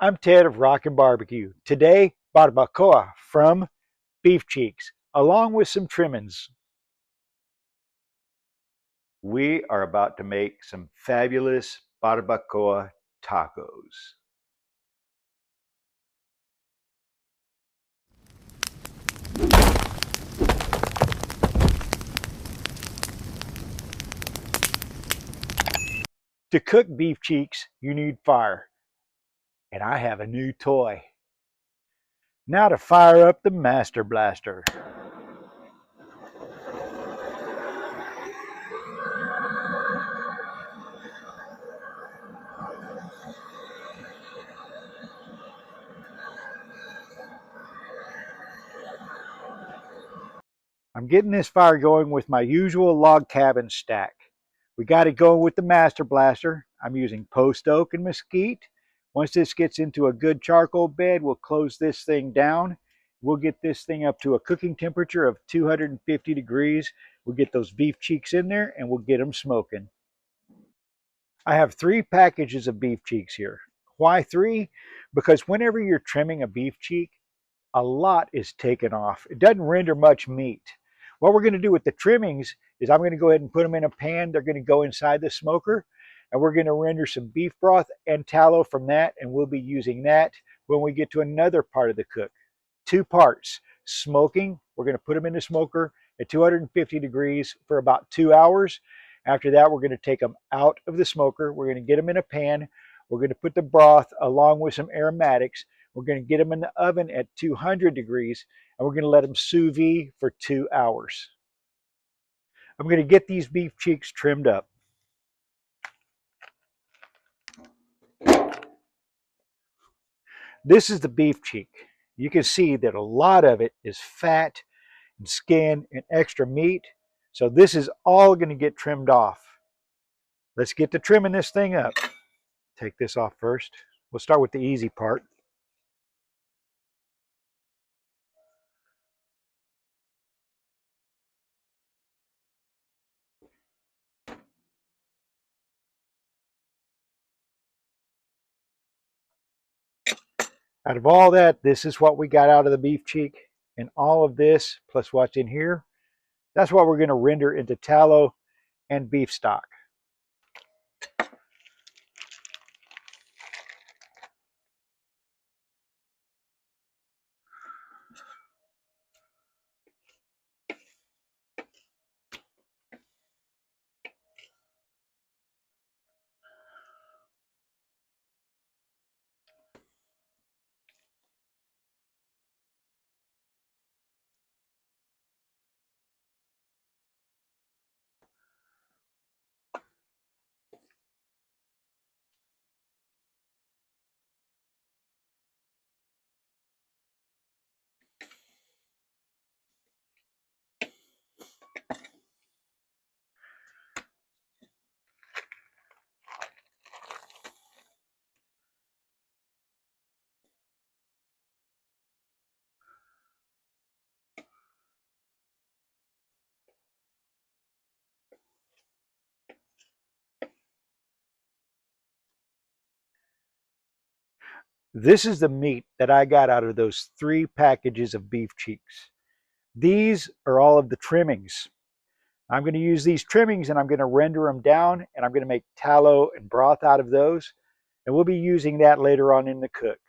I'm Ted of Rockin' Barbecue. Today, barbacoa from beef cheeks, along with some trimmings. We are about to make some fabulous barbacoa tacos. To cook beef cheeks, you need fire, and I have a new toy. Now to fire up the Master Blaster. I'm getting this fire going with my usual log cabin stack. We got it going with the Master Blaster. I'm using post oak and mesquite. Once this gets into a good charcoal bed, we'll close this thing down. We'll get this thing up to a cooking temperature of 250 degrees. We'll get those beef cheeks in there and we'll get them smoking. I have 3 packages of beef cheeks here. Why 3? Because whenever you're trimming a beef cheek, a lot is taken off. It doesn't render much meat. What we're going to do with the trimmings is I'm going to go ahead and put them in a pan. They're going to go inside the smoker, and we're going to render some beef broth and tallow from that, and we'll be using that when we get to another part of the cook. 2 parts. Smoking, we're going to put them in the smoker at 250 degrees for about 2 hours. After that, we're going to take them out of the smoker. We're going to get them in a pan. We're going to put the broth along with some aromatics. We're going to get them in the oven at 200 degrees, and we're going to let them sous vide for 2 hours. I'm going to get these beef cheeks trimmed up. This is the beef cheek. You can see that a lot of it is fat and skin and extra meat. So this is all going to get trimmed off. Let's get to trimming this thing up. Take this off first. We'll start with the easy part. Out of all that, this is what we got out of the beef cheek. And all of this, plus what's in here, that's what we're going to render into tallow and beef stock. This is the meat that I got out of those 3 packages of beef cheeks. These are all of the trimmings. I'm going to use these trimmings and I'm going to render them down, and I'm going to make tallow and broth out of those. And we'll be using that later on in the cook.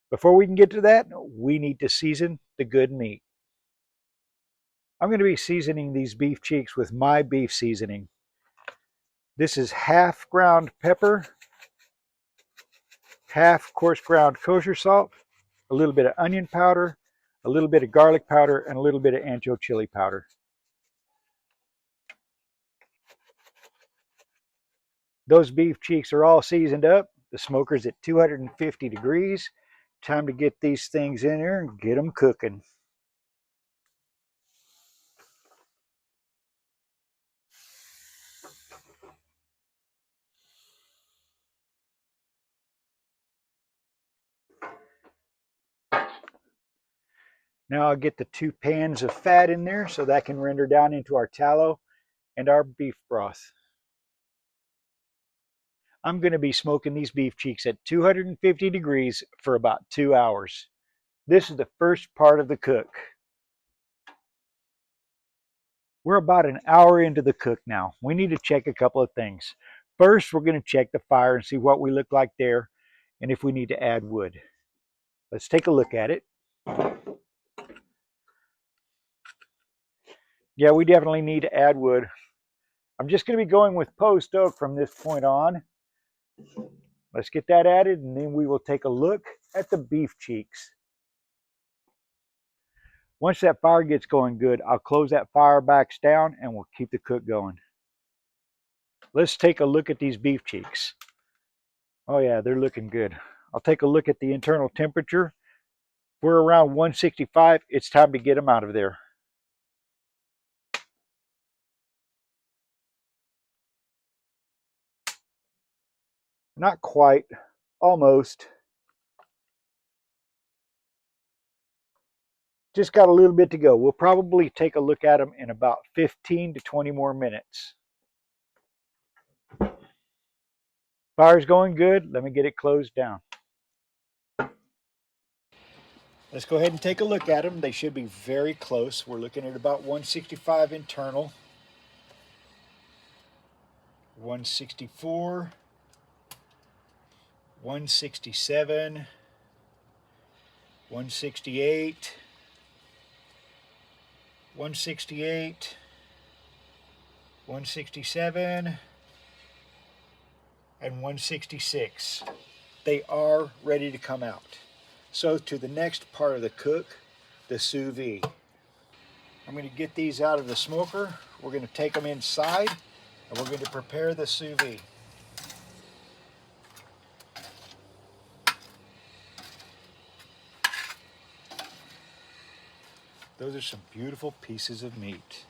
Before we can get to that, we need to season the good meat. I'm going to be seasoning these beef cheeks with my beef seasoning. This is half ground pepper, half coarse ground kosher salt, a little bit of onion powder, a little bit of garlic powder, and a little bit of ancho chili powder. Those beef cheeks are all seasoned up. The smoker's at 250 degrees. Time to get these things in there and get them cooking. Now I'll get the 2 pans of fat in there so that can render down into our tallow and our beef broth. I'm going to be smoking these beef cheeks at 250 degrees for about 2 hours. This is the first part of the cook. We're about an hour into the cook now. We need to check a couple of things. First, we're going to check the fire and see what we look like there and if we need to add wood. Let's take a look at it. Yeah, we definitely need to add wood. I'm just going to be going with post oak from this point on. Let's get that added and then we will take a look at the beef cheeks. Once that fire gets going good, I'll close that fire back down and we'll keep the cook going. Let's take a look at these beef cheeks. Oh yeah, they're looking good. I'll take a look at the internal temperature. If we're around 165, it's time to get them out of there. Not quite, almost. Just got a little bit to go. We'll probably take a look at them in about 15 to 20 more minutes. Fire's going good. Let me get it closed down. Let's go ahead and take a look at them. They should be very close. We're looking at about 165 internal, 164, 167, 168, 168, 167, and 166. They are ready to come out. So to the next part of the cook, the sous vide. I'm going to get these out of the smoker. We're going to take them inside and we're going to prepare the sous vide. Those are some beautiful pieces of meat.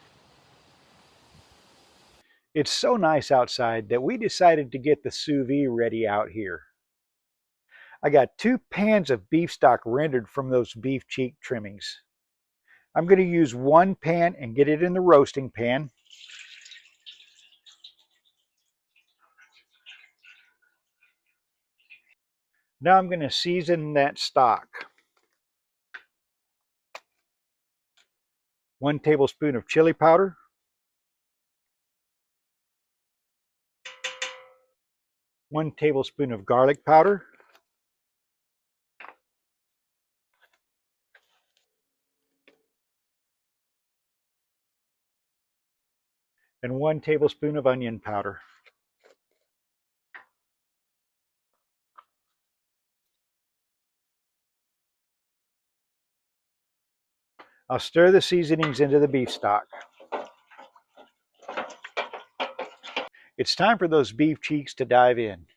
It's so nice outside that we decided to get the sous vide ready out here. I got 2 pans of beef stock rendered from those beef cheek trimmings. I'm going to use 1 pan and get it in the roasting pan. Now I'm going to season that stock. 1 tablespoon of chili powder, 1 tablespoon of garlic powder, and 1 tablespoon of onion powder. I'll stir the seasonings into the beef stock. It's time for those beef cheeks to dive in.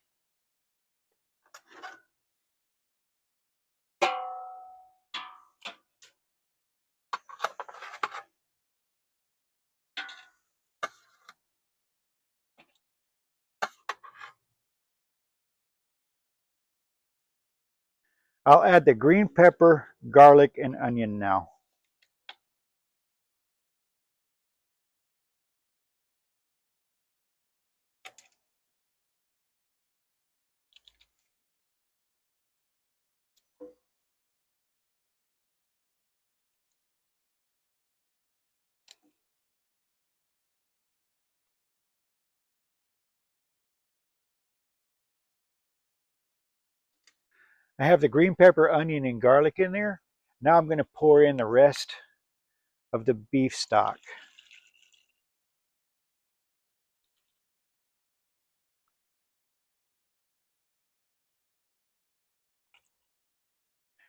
I'll add the green pepper, garlic, and onion now. I have the green pepper, onion, and garlic in there. Now I'm going to pour in the rest of the beef stock.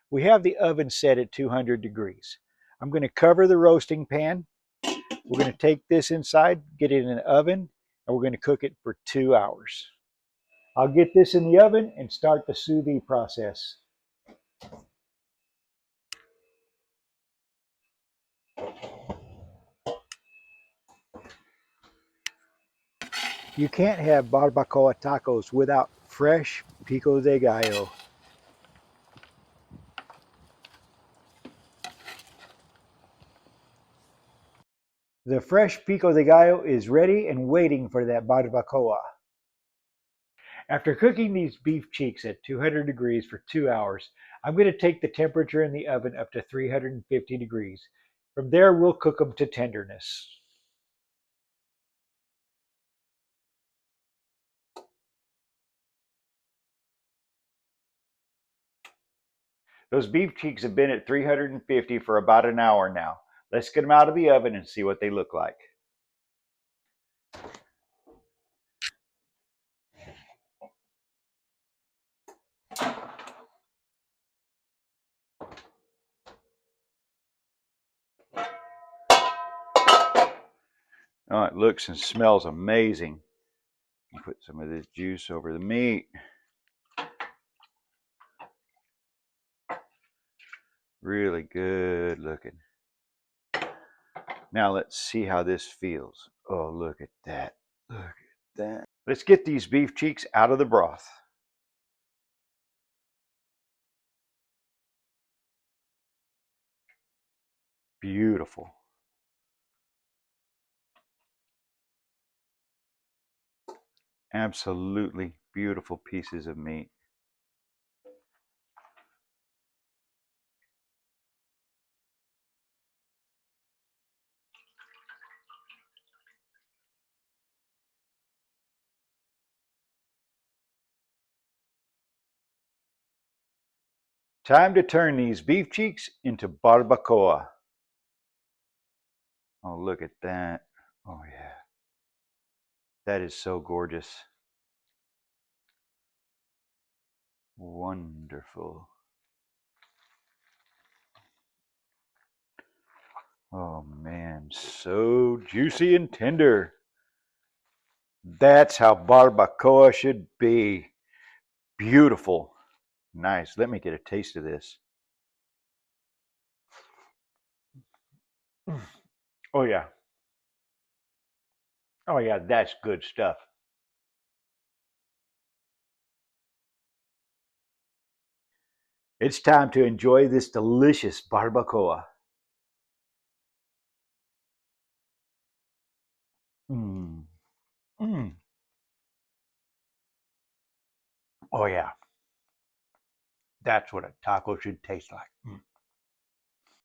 We have the oven set at 200 degrees. I'm going to cover the roasting pan. We're going to take this inside, get it in an oven, and we're going to cook it for 2 hours. I'll get this in the oven and start the sous vide process. You can't have barbacoa tacos without fresh pico de gallo. The fresh pico de gallo is ready and waiting for that barbacoa. After cooking these beef cheeks at 200 degrees for 2 hours, I'm going to take the temperature in the oven up to 350 degrees. From there, we'll cook them to tenderness. Those beef cheeks have been at 350 for about an hour now. Let's get them out of the oven and see what they look like. Oh, it looks and smells amazing. Put some of this juice over the meat. Really good looking. Now let's see how this feels. Oh, look at that. Look at that. Let's get these beef cheeks out of the broth. Beautiful. Absolutely beautiful pieces of meat. Time to turn these beef cheeks into barbacoa. Oh, look at that. Oh, yeah. That is so gorgeous. Wonderful. Oh, man. So juicy and tender. That's how barbacoa should be. Beautiful. Nice. Let me get a taste of this. Oh, yeah. Oh, yeah. That's good stuff. It's time to enjoy this delicious barbacoa. Mm. Mm. Oh, yeah. That's what a taco should taste like. Mm.